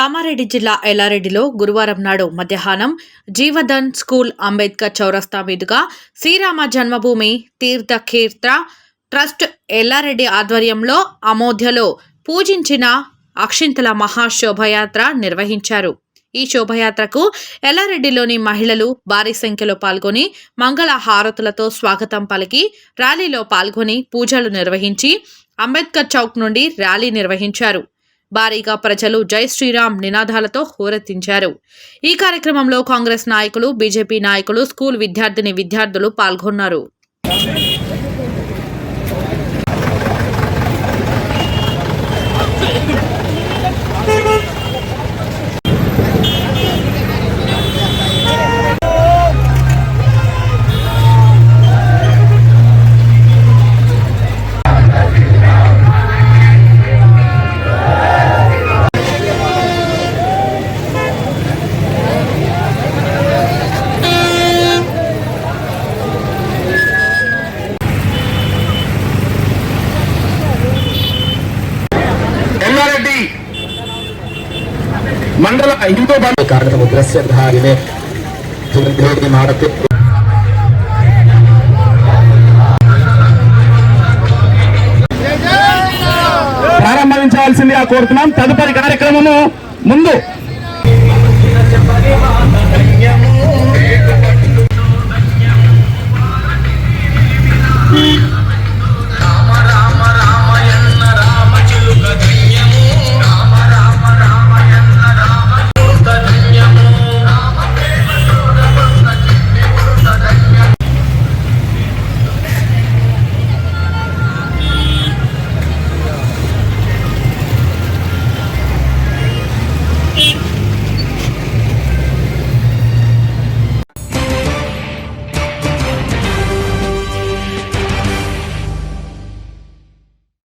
కామారెడ్డి జిల్లా ఎల్లారెడ్డిలో గురువారం నాడు మధ్యాహ్నం జీవధన్ స్కూల్ అంబేద్కర్ చౌరస్తా మీదుగా శ్రీరామ జన్మభూమి తీర్థక్షేత్ర ట్రస్ట్ ఎల్లారెడ్డి ఆధ్వర్యంలో అమోధ్యలో పూజించిన అక్షింతల మహాశోభయాత్ర నిర్వహించారు. ఈ శోభయాత్రకు ఎల్లారెడ్డిలోని మహిళలు భారీ సంఖ్యలో పాల్గొని మంగళ హారతులతో స్వాగతం పలికి ర్యాలీలో పాల్గొని పూజలు నిర్వహించి అంబేద్కర్ చౌక్ నుండి ర్యాలీ నిర్వహించారు. భారీగా ప్రజలు జై శ్రీరామ్ నినాదాలతో హోరెత్తించారు. ఈ కార్యక్రమంలో కాంగ్రెస్ నాయకులు, బీజేపీ నాయకులు, స్కూల్ విద్యార్థులు పాల్గొన్నారు. मंडल हिंदू कारणमुद्रस्यधारिणे ప్రారంభించాల్సిందిగా కోరుతున్నాం. తదుపరి కార్యక్రమము ముందు